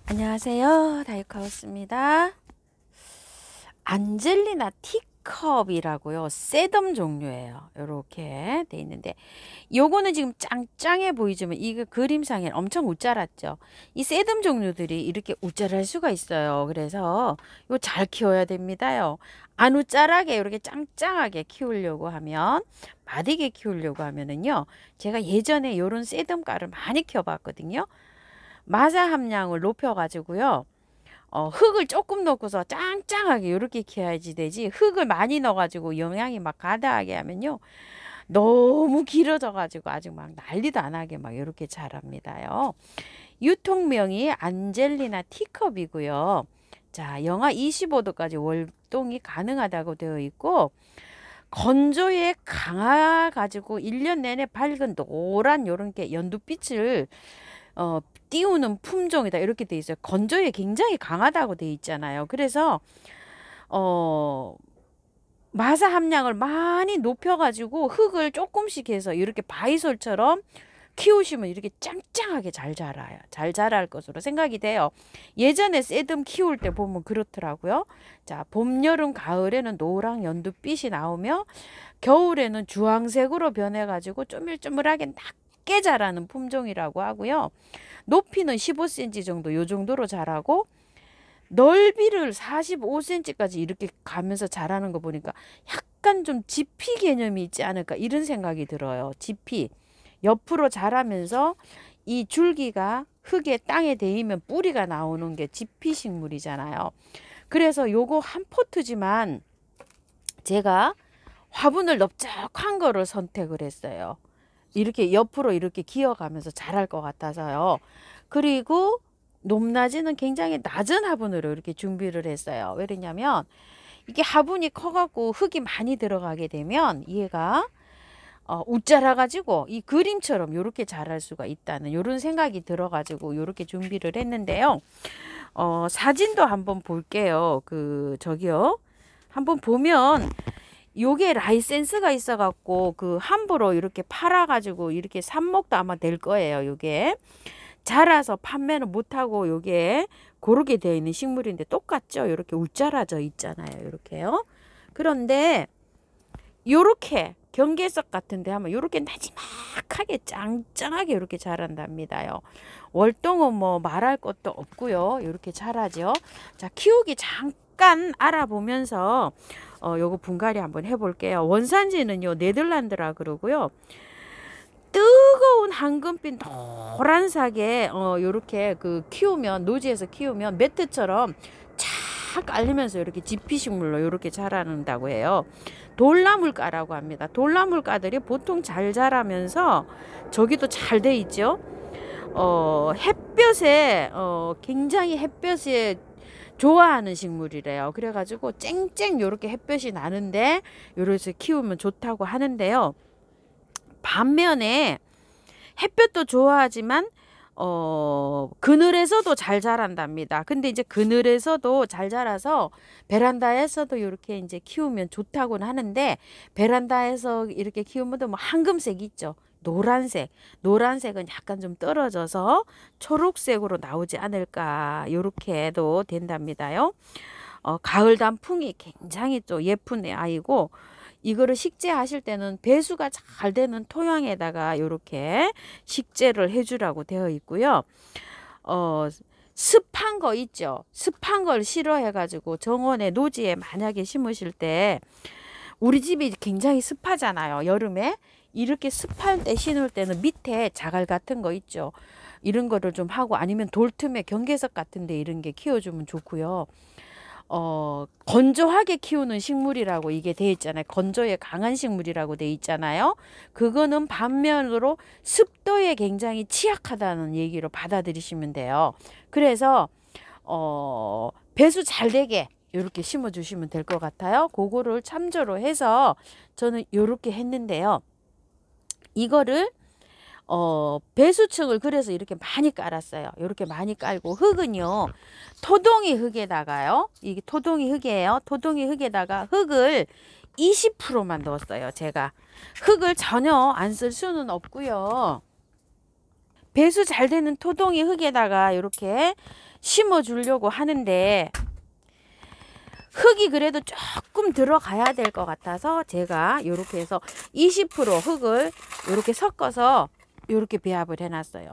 안녕하세요, 다이카우스입니다. 안젤리나 티컵이라고요, 셋덤 종류예요. 이렇게 돼 있는데, 요거는 지금 짱짱해 보이지만 이게 그림상에 엄청 우짜랐죠. 이 셋덤 종류들이 이렇게 우짜랄 수가 있어요. 그래서 요 잘 키워야 됩니다요. 안 우짜라게 이렇게 짱짱하게 키우려고 하면, 맛있게 키우려고 하면은요, 제가 예전에 요런 셋덤가를 많이 키워봤거든요. 마사 함량을 높여가지고요. 흙을 조금 넣고서 짱짱하게 이렇게 키워야지 되지, 흙을 많이 넣어가지고 영양이 막 가다하게 하면요, 너무 길어져가지고 아주 막 난리도 안 하게 막 이렇게 자랍니다요. 유통명이 안젤리나 티컵이고요. 자, 영하 25도까지 월동이 가능하다고 되어 있고, 건조에 강해가지고 1년 내내 밝은 노란 요런 게 연두빛을 띄우는 품종이다 이렇게 돼 있어요. 건조에 굉장히 강하다고 돼 있잖아요. 그래서 마사 함량을 많이 높여가지고 흙을 조금씩 해서 이렇게 바이솔처럼 키우시면 이렇게 짱짱하게 잘 자라요. 잘 자랄 것으로 생각이 돼요. 예전에 셋덤 키울 때 보면 그렇더라고요. 자, 봄, 여름, 가을에는 노랑 연두빛이 나오며 겨울에는 주황색으로 변해가지고 쪼물쪼물하게 낮게 자라는 품종이라고 하고요. 높이는 15cm 정도, 요 정도로 자라고, 넓이를 45cm까지 이렇게 가면서 자라는 거 보니까 약간 좀 지피 개념이 있지 않을까 이런 생각이 들어요. 지피. 옆으로 자라면서 이 줄기가 흙에 땅에 대이면 뿌리가 나오는 게 지피 식물이잖아요. 그래서 요거 한 포트지만 제가 화분을 넓적한 거를 선택을 했어요. 이렇게 옆으로 이렇게 기어가면서 자랄 것 같아서요. 그리고 높낮이는 굉장히 낮은 화분으로 이렇게 준비를 했어요. 왜냐면 이게 화분이 커갖고 흙이 많이 들어가게 되면 얘가 웃자라 가지고 이 그림처럼 이렇게 자랄 수가 있다는 이런 생각이 들어 가지고 이렇게 준비를 했는데요. 사진도 한번 볼게요. 저기요, 한번 보면 요게 라이센스가 있어 갖고 함부로 이렇게 팔아 가지고 이렇게 삽목도 아마 될 거예요. 요게 자라서 판매는 못하고 요게 고르게 되어 있는 식물인데 똑같죠. 이렇게 울자라져 있잖아요. 이렇게요. 그런데 요렇게 경계석 같은데 하면 요렇게 나지막하게 짱짱하게 이렇게 자란답니다요. 월동은 뭐 말할 것도 없고요. 이렇게 자라죠. 자, 키우기 잠깐 알아보면서 요거 분갈이 한번 해볼게요. 원산지는요, 네덜란드라 그러고요. 뜨거운 황금빛 노란색에 요렇게 키우면, 노지에서 키우면 매트처럼 착 깔리면서 이렇게 지피식물로 이렇게 자라는다고 해요. 돌나물가라고 합니다. 돌나물가들이 보통 잘 자라면서 저기도 잘 돼 있죠. 햇볕에 굉장히 햇볕에 좋아하는 식물이래요. 그래가지고 쨍쨍 요렇게 햇볕이 나는데 요렇게 키우면 좋다고 하는데요. 반면에 햇볕도 좋아하지만 그늘에서도 잘 자란답니다. 근데 이제 그늘에서도 잘 자라서 베란다에서도 이렇게 이제 키우면 좋다고는 하는데, 베란다에서 이렇게 키우면 뭐 황금색 있죠. 노란색은 약간 좀 떨어져서 초록색으로 나오지 않을까, 요렇게도 된답니다요. 가을 단풍이 굉장히 또 예쁜 아이고, 이거를 식재하실 때는 배수가 잘 되는 토양에다가 이렇게 식재를 해주라고 되어 있고요. 습한 거 있죠. 습한 걸 싫어해가지고 정원에 노지에 만약에 심으실 때, 우리 집이 굉장히 습하잖아요. 여름에 이렇게 습할 때 심을 때는 밑에 자갈 같은 거 있죠. 이런 거를 좀 하고, 아니면 돌틈에 경계석 같은데 이런 게 키워주면 좋고요. 건조하게 키우는 식물이라고 이게 돼 있잖아요. 건조에 강한 식물이라고 돼 있잖아요. 그거는 반면으로 습도에 굉장히 취약하다는 얘기로 받아들이시면 돼요. 그래서 배수 잘 되게 이렇게 심어 주시면 될 것 같아요. 그거를 참조로 해서 저는 이렇게 했는데요. 이거를 배수층을 그래서 이렇게 많이 깔았어요. 이렇게 많이 깔고, 흙은요, 토동이 흙에다가요, 이게 토동이 흙이에요. 토동이 흙에다가 흙을 20%만 넣었어요. 제가 흙을 전혀 안 쓸 수는 없고요. 배수 잘 되는 토동이 흙에다가 이렇게 심어 주려고 하는데 흙이 그래도 조금 들어가야 될 것 같아서 제가 이렇게 해서 20% 흙을 이렇게 섞어서 이렇게 배합을 해놨어요.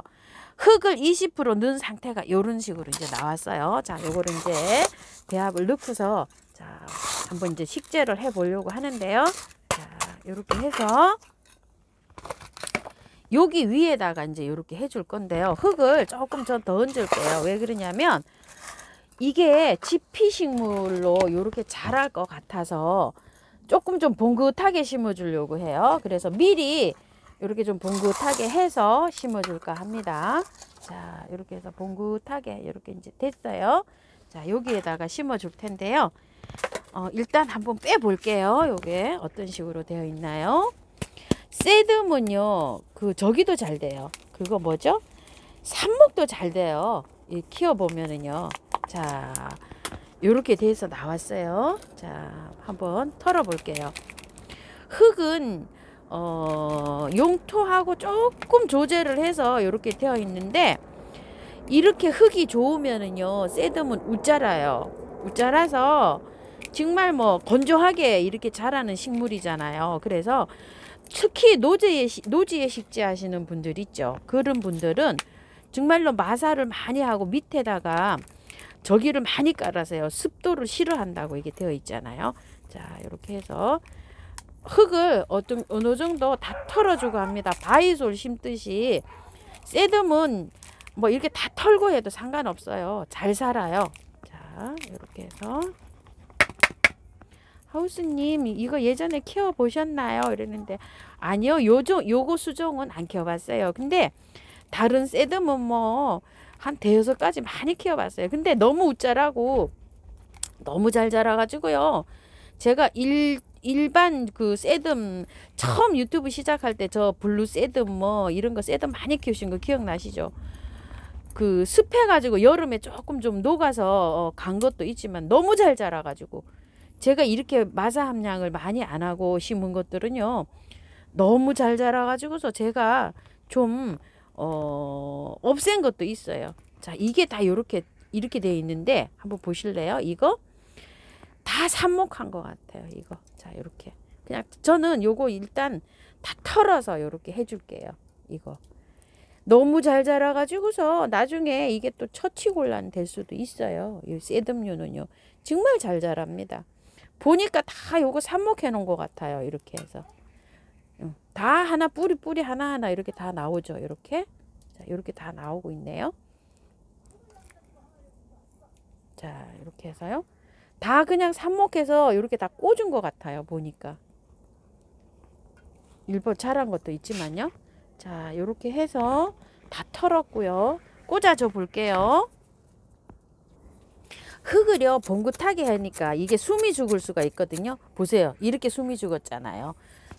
흙을 20% 넣은 상태가 이런 식으로 이제 나왔어요. 자, 요거를 이제 배합을 넣고서 자, 한번 이제 식재를 해 보려고 하는데요. 자, 이렇게 해서 여기 위에다가 이제 이렇게 해줄 건데요. 흙을 조금 더 얹을게요. 왜 그러냐면 이게 지피식물로 이렇게 자랄 것 같아서 조금 좀 봉긋하게 심어 주려고 해요. 그래서 미리 이렇게 좀 봉긋하게 해서 심어 줄까 합니다. 자, 이렇게 해서 봉긋하게 이렇게 이제 됐어요. 자, 여기에다가 심어 줄 텐데요. 일단 한번 빼 볼게요. 요게 어떤 식으로 되어 있나요? 세듬은요, 저기도 잘 돼요. 그거 뭐죠? 삽목도 잘 돼요. 키워 보면은요. 자, 요렇게 돼서 나왔어요. 자, 한번 털어 볼게요. 흙은 용토하고 조금 조제를 해서 이렇게 되어 있는데 이렇게 흙이 좋으면은요, 세듬은 웃자라요. 웃자라서 정말 뭐 건조하게 이렇게 자라는 식물이잖아요. 그래서 특히 노지에 식재하시는 분들 있죠. 그런 분들은 정말로 마사를 많이 하고 밑에다가 저기를 많이 깔아서요. 습도를 싫어한다고 이게 되어 있잖아요. 자, 이렇게 해서 흙을 어느 정도 다 털어주고 합니다. 바이솔 심듯이 세듬은 뭐 이렇게 다 털고 해도 상관없어요. 잘 살아요. 자, 이렇게 해서 하우스님 이거 예전에 키워 보셨나요? 이랬는데 아니요, 요거 수종은 안 키워봤어요. 근데 다른 세듬은 뭐 한 대여섯 가지 많이 키워봤어요. 근데 너무 웃자라고 너무 잘 자라가지고요. 제가 일반 세듬 처음 유튜브 시작할 때 저 블루 세듬 뭐 이런 거 세듬 많이 키우신 거 기억나시죠? 습해가지고 여름에 조금 좀 녹아서 간 것도 있지만 너무 잘 자라가지고 제가 이렇게 마사 함량을 많이 안 하고 심은 것들은요 너무 잘 자라가지고서 제가 좀 없앤 것도 있어요. 자, 이게 다 이렇게 되어 있는데 한번 보실래요? 이거 다 삽목한 것 같아요. 이거 자, 이렇게 그냥 저는 요거 일단 다 털어서 이렇게 해줄게요. 이거 너무 잘 자라가지고서 나중에 이게 또 처치곤란 될 수도 있어요. 이 세듬류는요 정말 잘 자랍니다. 보니까 다 요거 삽목해 놓은 것 같아요. 이렇게 해서 다 하나 뿌리 하나하나 이렇게 다 나오죠. 이렇게 자, 이렇게 다 나오고 있네요. 자, 이렇게 해서요 다 그냥 삽목해서 이렇게 다 꽂은 것 같아요. 보니까 일부 자란 것도 있지만요. 자, 이렇게 해서 다 털었고요. 꽂아줘 볼게요. 흙을요 봉긋하게 하니까 이게 숨이 죽을 수가 있거든요. 보세요. 이렇게 숨이 죽었잖아요.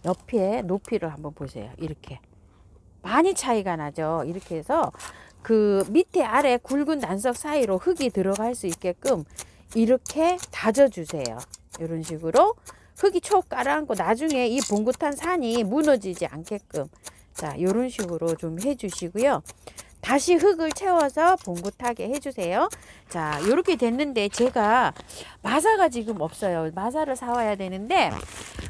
옆에 높이를 한번 보세요. 이렇게 많이 차이가 나죠. 이렇게 해서 밑에 아래 굵은 난석 사이로 흙이 들어갈 수 있게끔 이렇게 다져주세요. 이런 식으로 흙이 촉 깔아앉고 나중에 이 봉긋한 산이 무너지지 않게끔 자, 이런 식으로 좀 해주시고요. 다시 흙을 채워서 봉긋하게 해주세요. 자, 이렇게 됐는데 제가 마사가 지금 없어요. 마사를 사와야 되는데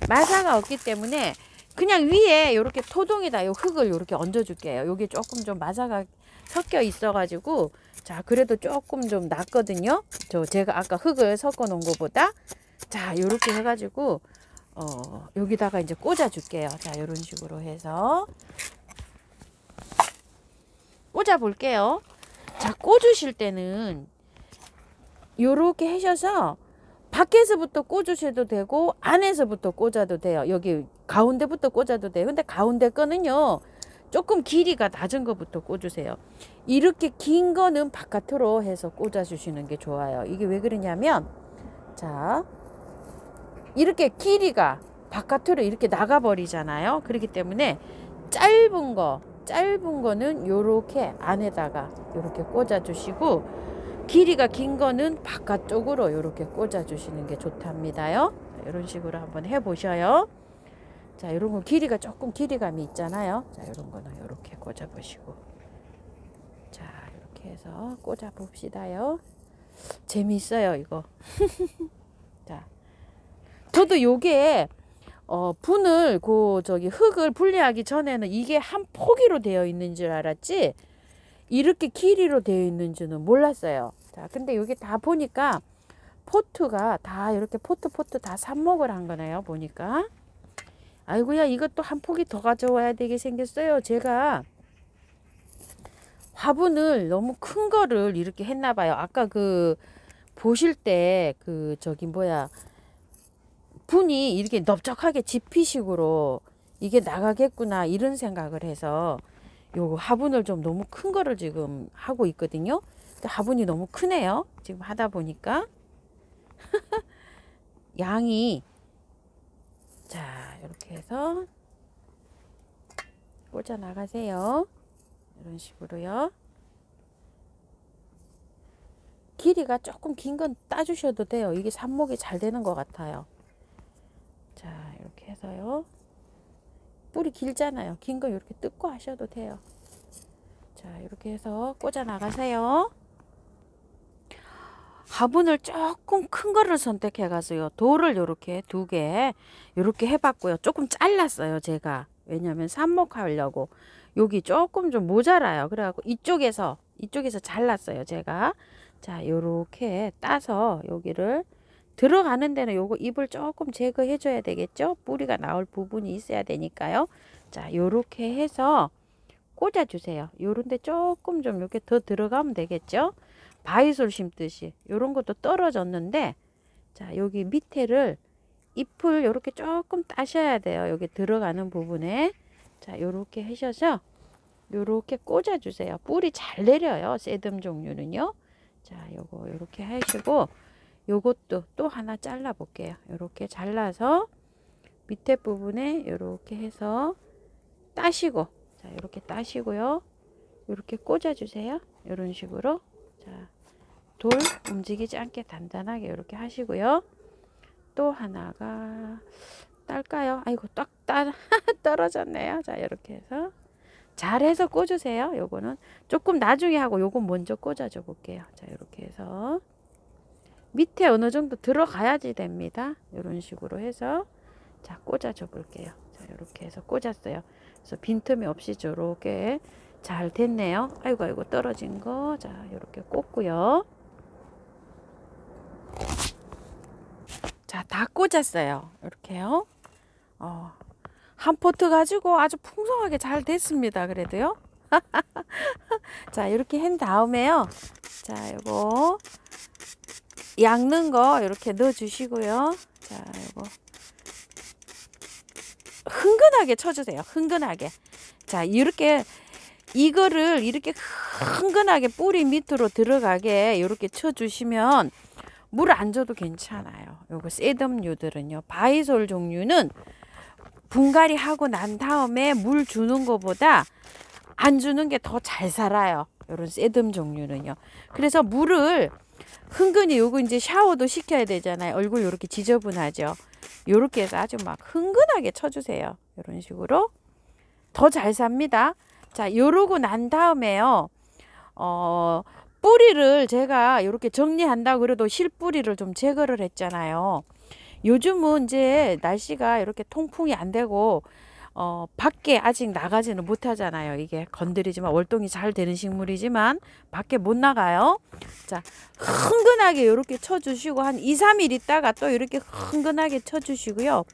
마사가 없기 때문에 그냥 위에 이렇게 토동에다 요 흙을 이렇게 얹어줄게요. 여기 조금 좀 마사가 섞여 있어가지고 자, 그래도 조금 좀 낫거든요. 제가 아까 흙을 섞어 놓은 것보다 자, 이렇게 해가지고 여기다가 이제 꽂아 줄게요. 자, 이런 식으로 해서 꽂아 볼게요. 자, 꽂으실 때는 요렇게 하셔서 밖에서부터 꽂으셔도 되고 안에서부터 꽂아도 돼요. 여기 가운데부터 꽂아도 돼요. 근데 가운데 거는요 조금 길이가 낮은 것부터 꽂으세요. 이렇게 긴 거는 바깥으로 해서 꽂아 주시는 게 좋아요. 이게 왜 그러냐면 자, 이렇게 길이가 바깥으로 이렇게 나가 버리잖아요. 그렇기 때문에 짧은 거는 요렇게 안에다가 요렇게 꽂아 주시고 길이가 긴 거는 바깥쪽으로 요렇게 꽂아 주시는 게 좋답니다요. 이런 식으로 한번 해 보셔요. 자, 이런 거 길이가 조금 길이감이 있잖아요. 자, 이런 거는 요렇게 꽂아 보시고 자, 이렇게 이렇게 해서 꽂아 봅시다요. 재미있어요 이거. 자, 저도 요게 분을 흙을 분리하기 전에는 이게 한 포기로 되어 있는 줄 알았지 이렇게 길이로 되어 있는 줄은 몰랐어요. 자, 근데 여기 다 보니까 포트가 다 이렇게 포트 다 삽목을 한 거네요. 보니까. 아이고야, 이것도 한 포기 더 가져와야 되게 생겼어요. 제가 화분을 너무 큰 거를 이렇게 했나 봐요. 아까 보실 때 분이 이렇게 넓적하게 지피식으로 이게 나가겠구나 이런 생각을 해서 요 화분을 좀 너무 큰 거를 지금 하고 있거든요. 근데 화분이 너무 크네요. 지금 하다 보니까. 양이. 자, 이렇게 해서 꽂아 나가세요. 이런 식으로요. 길이가 조금 긴 건 따주셔도 돼요. 이게 삽목이 잘 되는 것 같아요. 자, 이렇게 해서요. 뿌리 길잖아요. 긴 거 이렇게 뜯고 하셔도 돼요. 자, 이렇게 해서 꽂아 나가세요. 화분을 조금 큰 거를 선택해 가서요. 돌을 요렇게 2개 요렇게 해봤고요. 조금 잘랐어요. 제가. 왜냐면 삽목하려고. 여기 조금 좀 모자라요. 그래갖고 이쪽에서 잘랐어요. 제가. 자, 요렇게 따서 여기를 들어가는 데는 요거 잎을 조금 제거해 줘야 되겠죠. 뿌리가 나올 부분이 있어야 되니까요. 자, 요렇게 해서 꽂아 주세요. 요런데 조금 좀 이렇게 더 들어가면 되겠죠. 바위솔 심듯이 요런 것도 떨어졌는데, 자, 여기 밑에를 잎을 요렇게 조금 따셔야 돼요. 여기 들어가는 부분에. 자, 요렇게 하셔서 요렇게 꽂아 주세요. 뿌리 잘 내려요. 세듬 종류는요. 자, 요거 요렇게 하시고 요것도 또 하나 잘라 볼게요. 요렇게 잘라서 밑에 부분에 요렇게 해서 따시고, 자, 요렇게 따시고요. 요렇게 꽂아 주세요. 요런 식으로. 자, 돌 움직이지 않게 단단하게 이렇게 하시고요. 또 하나가 딸까요? 아이고, 딱 떨어졌네요. 자, 이렇게 해서 잘해서 꽂으세요. 요거는 조금 나중에 하고 요건 먼저 꽂아줘 볼게요. 자, 이렇게 해서 밑에 어느 정도 들어가야지 됩니다. 이런 식으로 해서 자, 꽂아줘 볼게요. 자, 이렇게 해서 꽂았어요. 그래서 빈틈이 없이 저렇게 잘 됐네요. 아이고 떨어진 거. 자, 이렇게 꽂고요. 자, 다 꽂았어요. 이렇게요. 한 포트 가지고 아주 풍성하게 잘 됐습니다. 그래도요. 자, 이렇게 한 다음에요. 자, 요거 양는 거 이렇게 넣어 주시고요. 자, 요거 흥건하게 쳐주세요. 흥건하게. 자, 이렇게 이거를 이렇게 흥건하게 뿌리 밑으로 들어가게 이렇게 쳐주시면 물 안 줘도 괜찮아요. 요거 세덤류들은요. 바이솔 종류는 분갈이 하고 난 다음에 물 주는 것보다 안 주는 게 더 잘 살아요. 요런 세덤 종류는요. 그래서 물을 흥건히 요거 이제 샤워도 시켜야 되잖아요. 얼굴 요렇게 지저분하죠. 요렇게 해서 아주 막 흥건하게 쳐주세요. 요런 식으로 더 잘 삽니다. 자, 요러고 난 다음에요. 뿌리를 제가 이렇게 정리한다고 그래도 실뿌리를 좀 제거를 했잖아요. 요즘은 이제 날씨가 이렇게 통풍이 안 되고 밖에 아직 나가지는 못하잖아요. 이게 건드리지만 월동이 잘 되는 식물이지만 밖에 못 나가요. 자, 흥건하게 이렇게 쳐주시고 한 2, 3일 있다가 또 이렇게 흥건하게 쳐주시고요.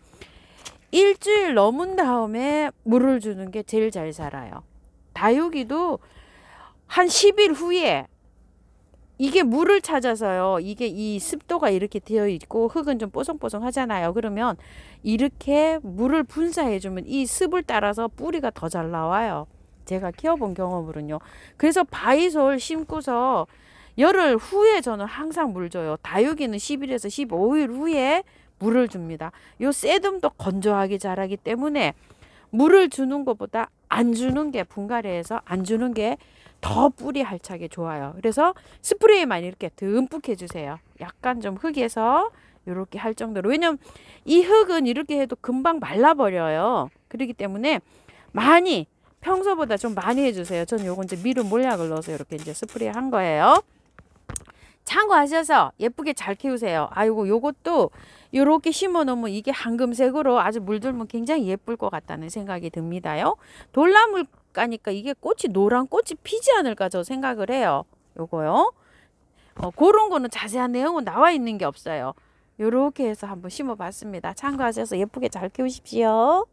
일주일 넘은 다음에 물을 주는 게 제일 잘 살아요. 다육이도 한 10일 후에 이게 물을 찾아서요. 이게 이 습도가 이렇게 되어 있고 흙은 좀 뽀송뽀송 하잖아요. 그러면 이렇게 물을 분사해 주면 이 습을 따라서 뿌리가 더 잘 나와요. 제가 키워본 경험으로는요. 그래서 바이솔 심고서 열흘 후에 저는 항상 물 줘요. 다육이는 10일에서 15일 후에 물을 줍니다. 요 세듬도 건조하게 자라기 때문에 물을 주는 것보다 안 주는 게, 분갈이해서 안 주는 게 더 뿌리 활착에 좋아요. 그래서 스프레이만 이렇게 듬뿍 해주세요. 약간 좀 흙에서 이렇게 할 정도로. 왜냐면 이 흙은 이렇게 해도 금방 말라버려요. 그렇기 때문에 많이 평소보다 좀 많이 해주세요. 전 요거 이제 미루 몰약을 넣어서 이렇게 이제 스프레이 한 거예요. 참고하셔서 예쁘게 잘 키우세요. 아이고 요것도 요렇게 심어 놓으면 이게 황금색으로 아주 물들면 굉장히 예쁠 것 같다는 생각이 듭니다요. 돌나물 까니까 이게 꽃이 노란 꽃이 피지 않을까 저 생각을 해요. 요거요. 그런 거는 자세한 내용은 나와 있는 게 없어요. 요렇게 해서 한번 심어 봤습니다. 참고하셔서 예쁘게 잘 키우십시오.